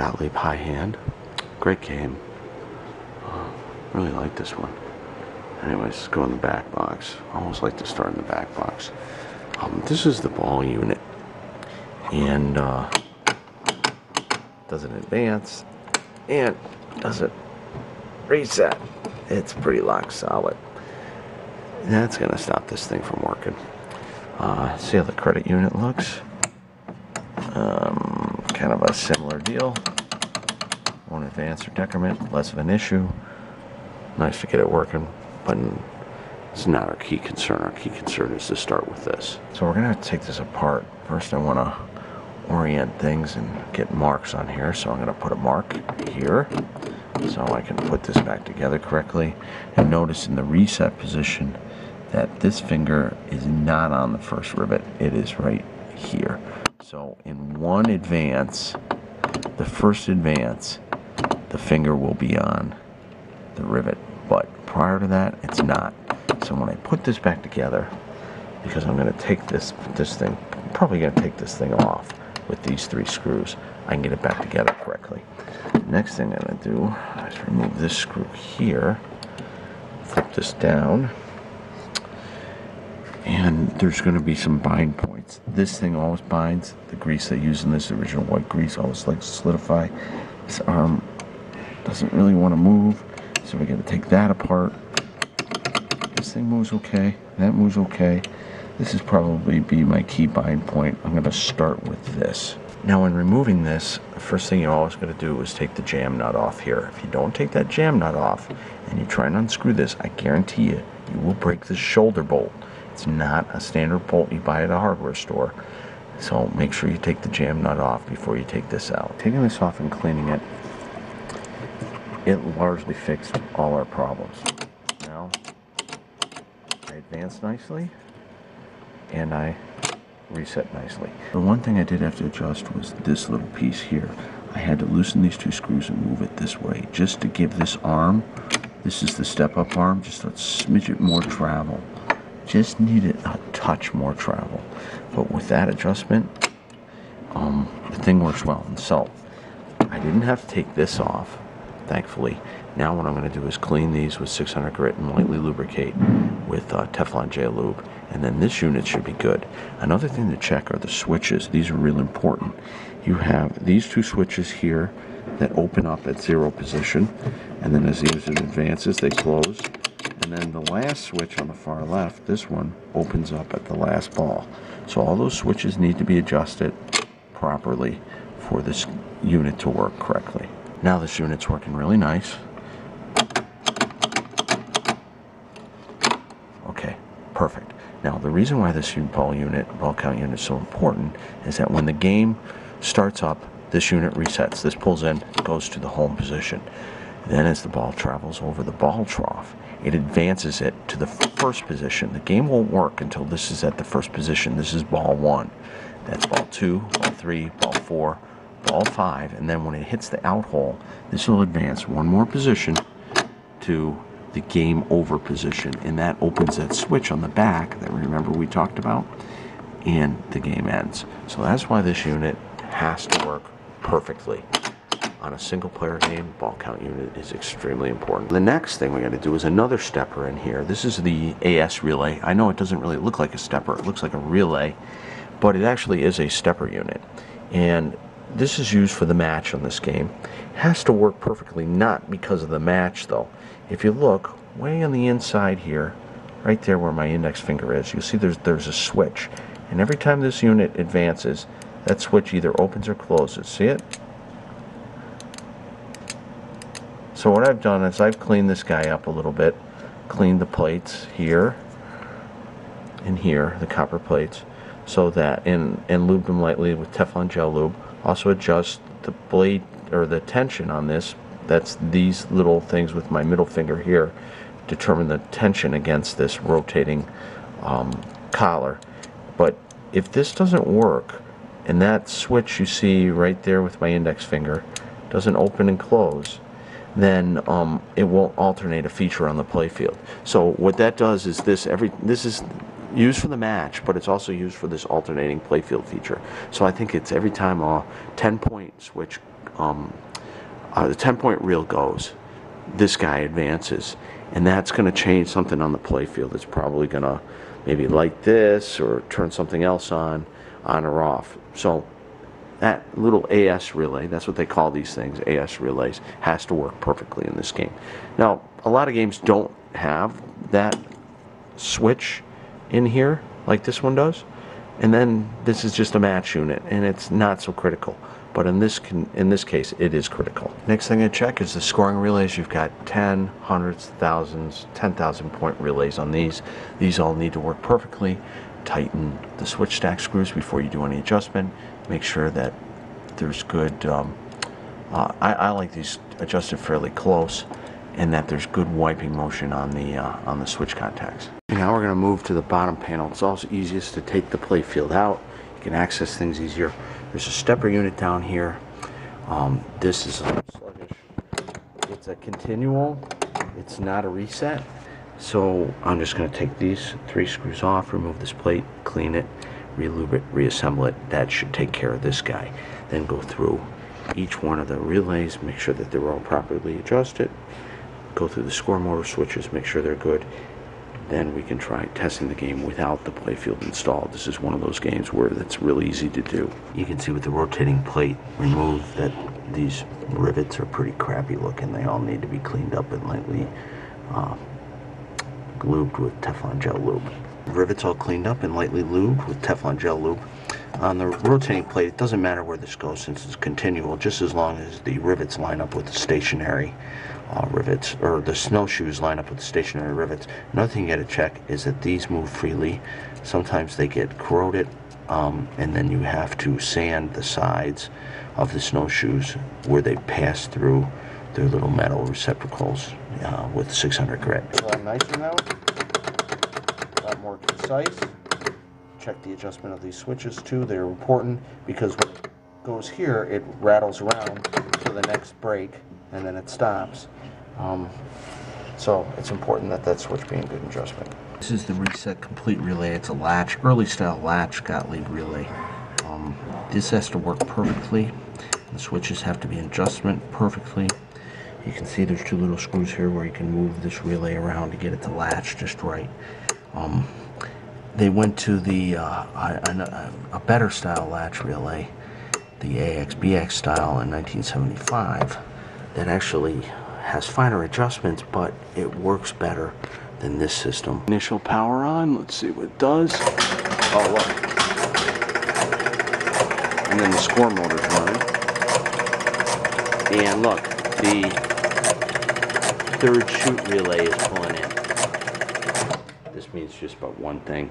Gottlieb High Hand. Great game. Really like this one. Anyways, let's go in the back box. I almost like to start in the back box. This is the ball unit. And doesn't advance. And doesn't reset. It's pretty lock solid. That's going to stop this thing from working. See how the credit unit looks? Kind of a similar deal. Won't advance or decrement, less of an issue. Nice to get it working, but it's not our key concern. Our key concern is to start with this. So we're going to have to take this apart. First I want to orient things and get marks on here. So I'm going to put a mark here so I can put this back together correctly. And notice in the reset position that this finger is not on the first rivet. It is right here. So in one advance, the first advance, the finger will be on the rivet. But prior to that, it's not. So when I put this back together, because I'm going to take this thing, probably going to take this thing off with these 3 screws, I can get it back together correctly. Next thing I'm going to do is remove this screw here, flip this down, and there's going to be some bind points. This thing always binds. The grease they use in this original white grease always likes to solidify. This arm doesn't really want to move, so we got to take that apart. This thing moves okay. That moves okay. This is probably be my key bind point. I'm going to start with this. Now when removing this, the first thing you're always going to do is take the jam nut off here. If you don't take that jam nut off and you try and unscrew this, I guarantee you, you will break this shoulder bolt. It's not a standard bolt you buy at a hardware store. So make sure you take the jam nut off before you take this out. Taking this off and cleaning it, it largely fixed all our problems. Now, I advanced nicely, and I reset nicely. The one thing I did have to adjust was this little piece here. I had to loosen these 2 screws and move it this way, just to give this arm, this is the step-up arm, just a smidget more travel. Just needed a touch more travel. But with that adjustment, the thing works well. And so, I didn't have to take this off, thankfully. Now what I'm going to do is clean these with 600 grit and lightly lubricate with Teflon J Lube. And then this unit should be good. Another thing to check are the switches. These are real important. You have these 2 switches here that open up at 0 position. And then as the user advances, they close. And then the last switch on the far left, this one, opens up at the last ball. So all those switches need to be adjusted properly for this unit to work correctly. Now this unit's working really nice. Okay, perfect. Now the reason why this ball count unit is so important is that when the game starts up, this unit resets. This pulls in, goes to the home position. Then as the ball travels over the ball trough, it advances it to the first position. The game won't work until this is at the first position. This is ball 1. That's ball 2, ball 3, ball 4, ball 5, and then when it hits the out hole, this will advance 1 more position to the game over position, and that opens that switch on the back that remember we talked about, and the game ends. So that's why this unit has to work perfectly. On a single player game, ball count unit is extremely important. The next thing we got to do is another stepper in here. This is the AS relay. I know it doesn't really look like a stepper. It looks like a relay, but it actually is a stepper unit. And this is used for the match on this game. It has to work perfectly, not because of the match though. If you look way on the inside here, right there where my index finger is, you'll see there's a switch. And every time this unit advances, that switch either opens or closes. See it? So what I've done is I've cleaned this guy up a little bit, cleaned the plates here and here, the copper plates, so that and lubed them lightly with Teflon gel lube. Also adjust the blade or the tension on this. That's these little things with my middle finger here. Determine the tension against this rotating collar. But if this doesn't work, and that switch you see right there with my index finger doesn't open and close, then it won't alternate a feature on the playfield. So what that does is this is used for the match, but it's also used for this alternating playfield feature. So I think it's every time a 10-point switch the 10-point reel goes, this guy advances, and that's going to change something on the playfield. It's probably going to maybe light this or turn something else on or off. So that little AS relay, that's what they call these things, AS relays, has to work perfectly in this game. Now, a lot of games don't have that switch in here like this one does, and then this is just a match unit, and it's not so critical. But in this case, it is critical. Next thing I check is the scoring relays. You've got 10, hundreds, thousands, 10,000 point relays on these. These all need to work perfectly. Tighten the switch stack screws before you do any adjustment. Make sure that there's good, I like these adjusted fairly close, and that there's good wiping motion on the switch contacts. Now we're going to move to the bottom panel. It's also easiest to take the playfield out. You can access things easier. There's a stepper unit down here. This is sluggish. It's a continual. It's not a reset. So I'm just going to take these 3 screws off, remove this plate, clean it, re-lube it, reassemble it. That should take care of this guy. Then go through each one of the relays, make sure that they're all properly adjusted. Go through the score motor switches, make sure they're good. Then we can try testing the game without the playfield installed. This is one of those games where that's really easy to do. You can see with the rotating plate removed that these rivets are pretty crappy looking. They all need to be cleaned up and lightly lubed with Teflon gel lube. Rivets all cleaned up and lightly lubed with Teflon gel lube. On the rotating plate, it doesn't matter where this goes since it's continual, just as long as the rivets line up with the stationary rivets, or the snowshoes line up with the stationary rivets. Another thing you got to check is that these move freely. Sometimes they get corroded, and then you have to sand the sides of the snowshoes where they pass through their little metal receptacles with 600 grit. It's a lot nicer now, a lot more concise. Check the adjustment of these switches too. They're important because when it goes here, it rattles around to the next break and then it stops. So it's important that that switch be in good adjustment. This is the Reset Complete relay. It's a latch, early style latch Gottlieb relay. This has to work perfectly. The switches have to be in adjustment perfectly. You can see there's 2 little screws here where you can move this relay around to get it to latch just right. They went to the a better style latch relay, the AXBX style in 1975, that actually has finer adjustments, but it works better than this system. Initial power on, let's see what it does. Oh, look. And then the score motor's running. And look, the 3rd chute relay is pulling in. This means just about one thing.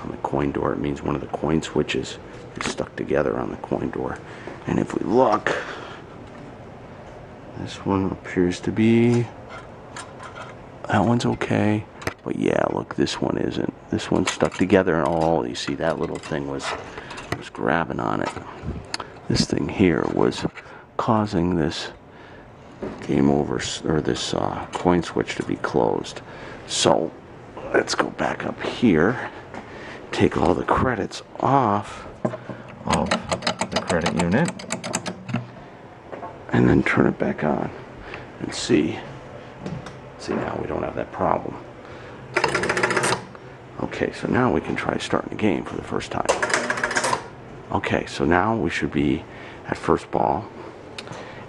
On the coin door, it means one of the coin switches is stuck together on the coin door. And if we look, this one appears to be, that one's okay, but yeah, look, this one isn't. This one's stuck together, and oh, you see that little thing was grabbing on it. This thing here was causing this game over, or this coin switch to be closed. So let's go back up here, take all the credits off of the credit unit, and then turn it back on and see. See, now we don't have that problem. Okay, so now we can try starting the game for the first time. Okay, so now we should be at first ball,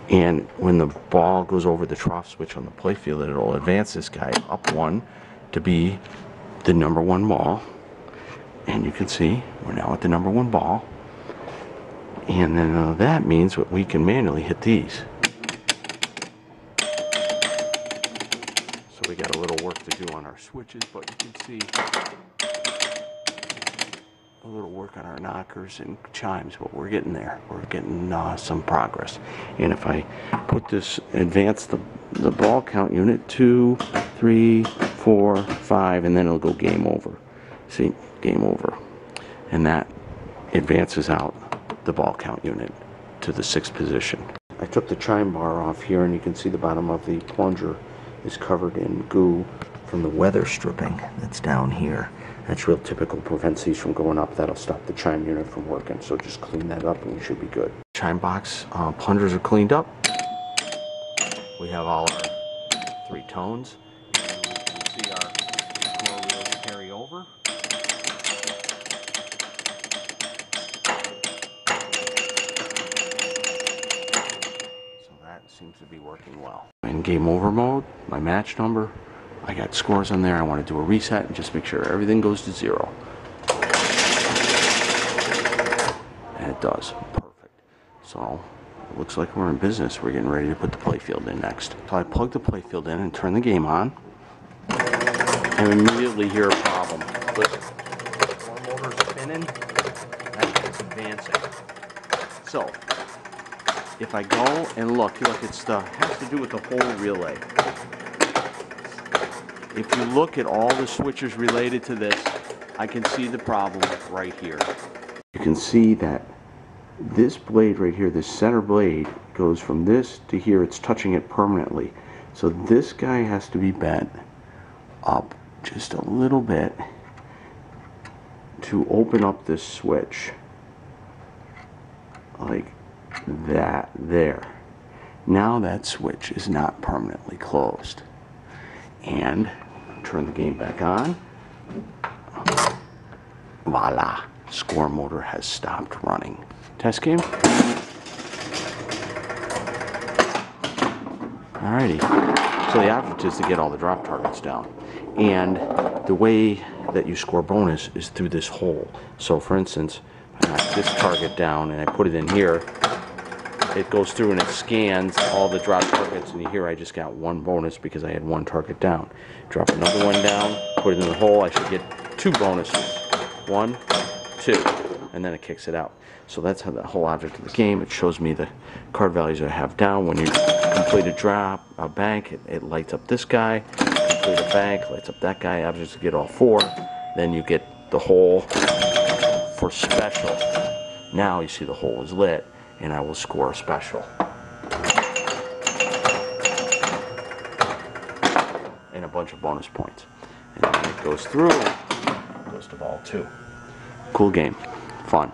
and when the ball goes over the trough switch on the playfield, it'll advance this guy up 1 to be the number 1 ball. And you can see we're now at the number 1 ball, and then that means that we can manually hit these. So we got a little work to do on our switches, but you can see a little work on our knockers and chimes, but we're getting there. We're getting some progress. And if I put this, advance the ball count unit, 2, 3, 4, 5, and then it'll go game over. See, game over. And that advances out the ball count unit to the 6th position. I took the chime bar off here, and you can see the bottom of the plunger is covered in goo from the weather stripping that's down here. That's real typical, prevents these from going up. That'll stop the chime unit from working. So just clean that up and we should be good. chime box plungers are cleaned up. We have all our 3 tones. And we can see our score wheels carry over. So that seems to be working well. In game over mode, my match number, I got scores on there. I want to do a reset and just make sure everything goes to 0. And it does. Perfect. So it looks like we're in business. We're getting ready to put the playfield in next. So I plug the playfield in and turn the game on. And immediately hear a problem. With the score motor spinning, that's advancing. So if I go and look it's has to do with the whole relay. If you look at all the switches related to this, I can see the problem right here. You can see that this blade right here, this center blade, goes from this to here. It's touching it permanently. So this guy has to be bent up just a little bit to open up this switch. Like that there. Now that switch is not permanently closed. And turn the game back on. Voila, score motor has stopped running. Test game. Alrighty, so the object is to get all the drop targets down. And the way that you score bonus is through this hole. So for instance, I knock this target down and I put it in here, it goes through and it scans all the drop targets, and here I just got 1 bonus because I had 1 target down. Drop another one down, put it in the hole, I should get 2 bonuses. 1, 2, and then it kicks it out. So that's how the whole object of the game. It shows me the card values I have down. When you complete a bank, it lights up this guy. Complete a bank, lights up that guy. Objects get all 4. Then you get the hole for special. Now you see the hole is lit, and I will score a special. And a bunch of bonus points. And then it goes through, goes to ball 2. Cool game. Fun.